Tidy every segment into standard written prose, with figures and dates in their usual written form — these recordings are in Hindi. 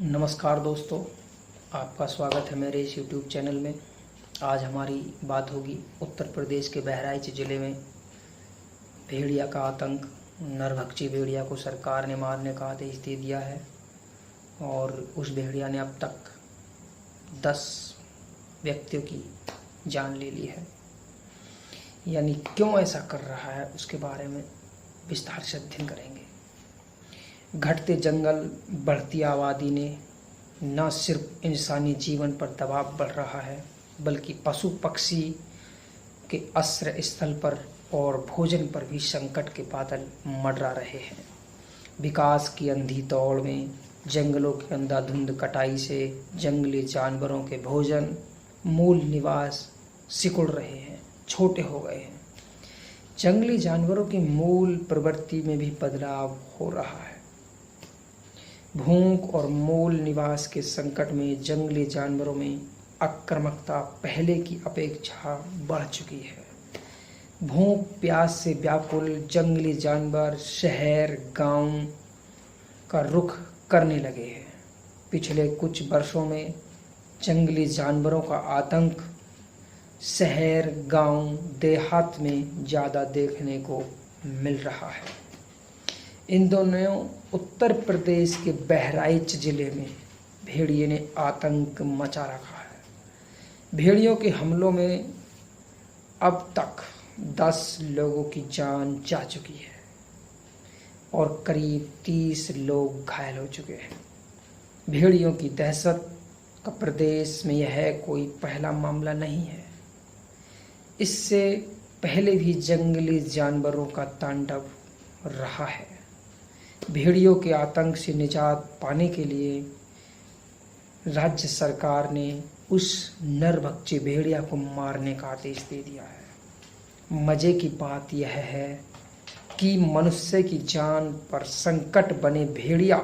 नमस्कार दोस्तों, आपका स्वागत है मेरे इस YouTube चैनल में। आज हमारी बात होगी उत्तर प्रदेश के बहराइच ज़िले में भेड़िया का आतंक। नरभक्षी भेड़िया को सरकार ने मारने का आदेश दे दिया है और उस भेड़िया ने अब तक 10 व्यक्तियों की जान ले ली है। यानी क्यों ऐसा कर रहा है उसके बारे में विस्तार से अध्ययन करेंगे। घटते जंगल, बढ़ती आबादी ने न सिर्फ इंसानी जीवन पर दबाव बढ़ रहा है बल्कि पशु पक्षी के आश्रय स्थल पर और भोजन पर भी संकट के बादल मंडरा रहे हैं। विकास की अंधी दौड़ में जंगलों की अंधाधुंध कटाई से जंगली जानवरों के भोजन, मूल निवास सिकुड़ रहे हैं, छोटे हो गए हैं। जंगली जानवरों की मूल प्रवृत्ति में भी बदलाव हो रहा है। भूख और मूल निवास के संकट में जंगली जानवरों में आक्रामकता पहले की अपेक्षा बढ़ चुकी है। भूख प्यास से व्याकुल जंगली जानवर शहर गांव का रुख करने लगे हैं। पिछले कुछ वर्षों में जंगली जानवरों का आतंक शहर गांव देहात में ज़्यादा देखने को मिल रहा है। इन दोनों उत्तर प्रदेश के बहराइच जिले में भेड़िए ने आतंक मचा रखा है। भेड़ियों के हमलों में अब तक 10 लोगों की जान जा चुकी है और करीब 30 लोग घायल हो चुके हैं। भेड़ियों की दहशत का प्रदेश में यह कोई पहला मामला नहीं है। इससे पहले भी जंगली जानवरों का तांडव रहा है। भेड़ियों के आतंक से निजात पाने के लिए राज्य सरकार ने उस नरभक्षी भेड़िया को मारने का आदेश दे दिया है। मज़े की बात यह है कि मनुष्य की जान पर संकट बने भेड़िया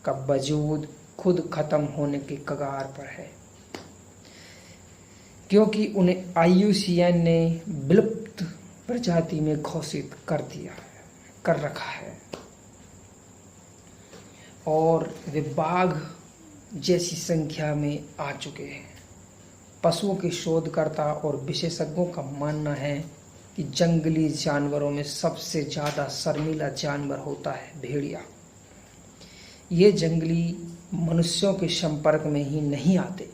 का वजूद खुद खत्म होने के कगार पर है, क्योंकि उन्हें IUCN ने विलुप्त प्रजाति में घोषित कर रखा है और वे बाघ जैसी संख्या में आ चुके हैं। पशुओं के शोधकर्ता और विशेषज्ञों का मानना है कि जंगली जानवरों में सबसे ज़्यादा शर्मीला जानवर होता है भेड़िया। ये जंगली मनुष्यों के संपर्क में ही नहीं आते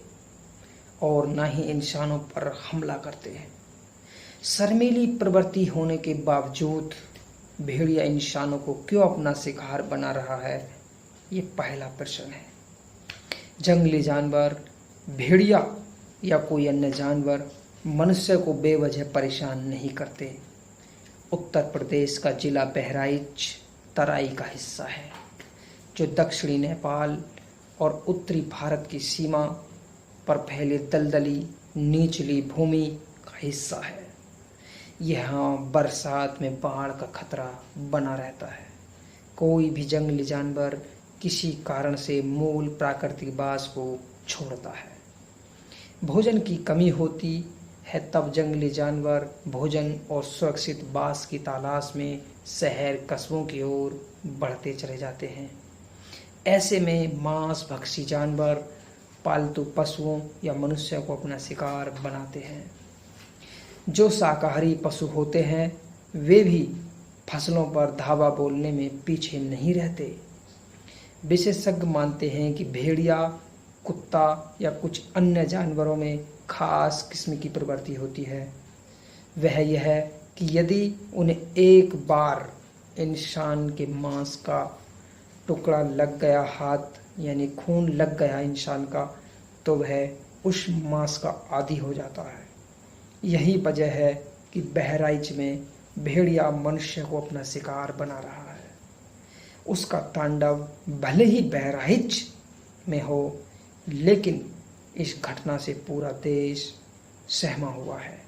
और न ही इंसानों पर हमला करते हैं। शर्मीली प्रवृत्ति होने के बावजूद भेड़िया इंसानों को क्यों अपना शिकार बना रहा है, ये पहला प्रश्न है। जंगली जानवर, भेड़िया या कोई अन्य जानवर मनुष्य को बेवजह परेशान नहीं करते। उत्तर प्रदेश का जिला बहराइच तराई का हिस्सा है, जो दक्षिणी नेपाल और उत्तरी भारत की सीमा पर फैले दलदली निचली भूमि का हिस्सा है। यहाँ बरसात में बाढ़ का खतरा बना रहता है। कोई भी जंगली जानवर किसी कारण से मूल प्राकृतिक बास को छोड़ता है। भोजन की कमी होती है तब जंगली जानवर भोजन और सुरक्षित बास की तलाश में शहर कस्बों की ओर बढ़ते चले जाते हैं। ऐसे में मांस भक्षी जानवर पालतू पशुओं या मनुष्य को अपना शिकार बनाते हैं। जो शाकाहारी पशु होते हैं वे भी फसलों पर धावा बोलने में पीछे नहीं रहते। विशेषज्ञ मानते हैं कि भेड़िया, कुत्ता या कुछ अन्य जानवरों में खास किस्म की प्रवृत्ति होती है। वह यह है कि यदि उन्हें एक बार इंसान के मांस का टुकड़ा लग गया, हाथ यानी खून लग गया इंसान का, तो वह उस मांस का आदी हो जाता है। यही वजह है कि बहराइच में भेड़िया मनुष्य को अपना शिकार बना रहा है। उसका तांडव भले ही बहराइच में हो, लेकिन इस घटना से पूरा देश सहमा हुआ है।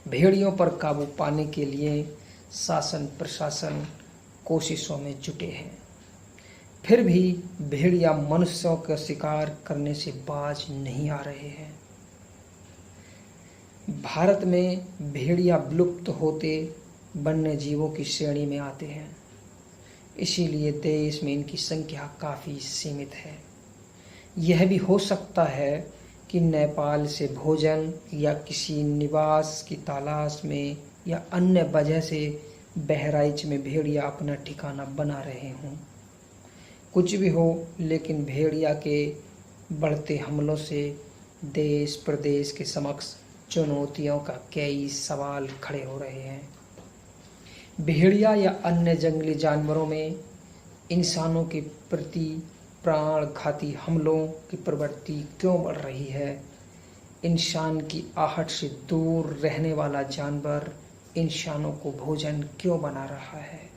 भेड़ियों पर काबू पाने के लिए शासन प्रशासन कोशिशों में जुटे हैं, फिर भी भेड़िया मनुष्यों का शिकार करने से बाज नहीं आ रहे हैं। भारत में भेड़िया विलुप्त होते वन्य जीवों की श्रेणी में आते हैं। इसीलिए देश में इनकी संख्या काफ़ी सीमित है। यह भी हो सकता है कि नेपाल से भोजन या किसी निवास की तलाश में या अन्य वजह से बहराइच में भेड़िया अपना ठिकाना बना रहे हों। कुछ भी हो, लेकिन भेड़िया के बढ़ते हमलों से देश प्रदेश के समक्ष चुनौतियों का कई सवाल खड़े हो रहे हैं। भेड़िया या अन्य जंगली जानवरों में इंसानों के प्रति प्राणघाती हमलों की प्रवृत्ति क्यों बढ़ रही है? इंसान की आहट से दूर रहने वाला जानवर इंसानों को भोजन क्यों बना रहा है?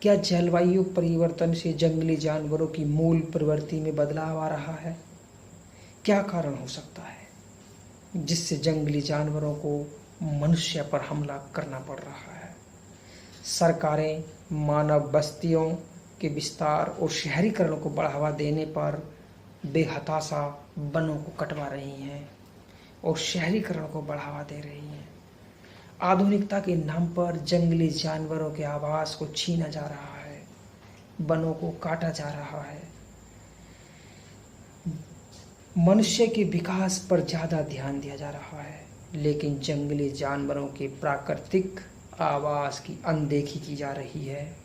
क्या जलवायु परिवर्तन से जंगली जानवरों की मूल प्रवृत्ति में बदलाव आ रहा है? क्या कारण हो सकता है जिससे जंगली जानवरों को मनुष्य पर हमला करना पड़ रहा है? सरकारें मानव बस्तियों के विस्तार और शहरीकरण को बढ़ावा देने पर बेहताशा वनों को कटवा रही हैं और शहरीकरण को बढ़ावा दे रही हैं। आधुनिकता के नाम पर जंगली जानवरों के आवास को छीना जा रहा है, वनों को काटा जा रहा है। मनुष्य के विकास पर ज़्यादा ध्यान दिया जा रहा है, लेकिन जंगली जानवरों के प्राकृतिक आवास की अनदेखी की जा रही है।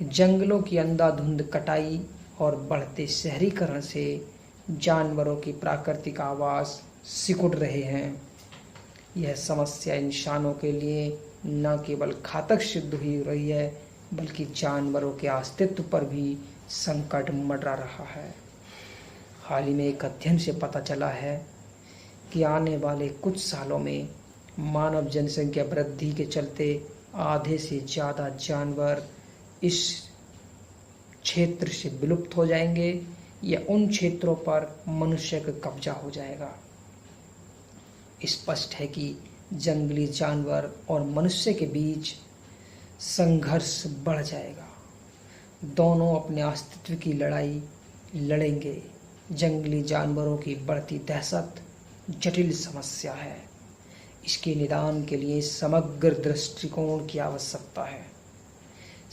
जंगलों की अंधाधुंध कटाई और बढ़ते शहरीकरण से जानवरों की प्राकृतिक आवास सिकुड़ रहे हैं। यह समस्या इंसानों के लिए न केवल घातक सिद्ध हो रही है, बल्कि जानवरों के अस्तित्व पर भी संकट मंडरा रहा है। हाल ही में एक अध्ययन से पता चला है कि आने वाले कुछ सालों में मानव जनसंख्या वृद्धि के चलते आधे से ज़्यादा जानवर इस क्षेत्र से विलुप्त हो जाएंगे या उन क्षेत्रों पर मनुष्य का कब्जा हो जाएगा। स्पष्ट है कि जंगली जानवर और मनुष्य के बीच संघर्ष बढ़ जाएगा। दोनों अपने अस्तित्व की लड़ाई लड़ेंगे। जंगली जानवरों की बढ़ती दहशत जटिल समस्या है। इसके निदान के लिए समग्र दृष्टिकोण की आवश्यकता है।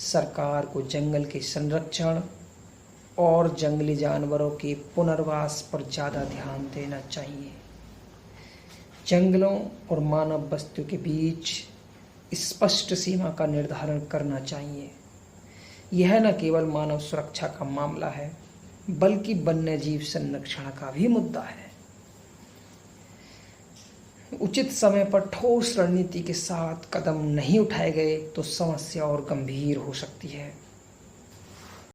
सरकार को जंगल के संरक्षण और जंगली जानवरों के पुनर्वास पर ज़्यादा ध्यान देना चाहिए। जंगलों और मानव बस्तियों के बीच स्पष्ट सीमा का निर्धारण करना चाहिए। यह न केवल मानव सुरक्षा का मामला है, बल्कि वन्यजीव संरक्षण का भी मुद्दा है। उचित समय पर ठोस रणनीति के साथ कदम नहीं उठाए गए तो समस्या और गंभीर हो सकती है।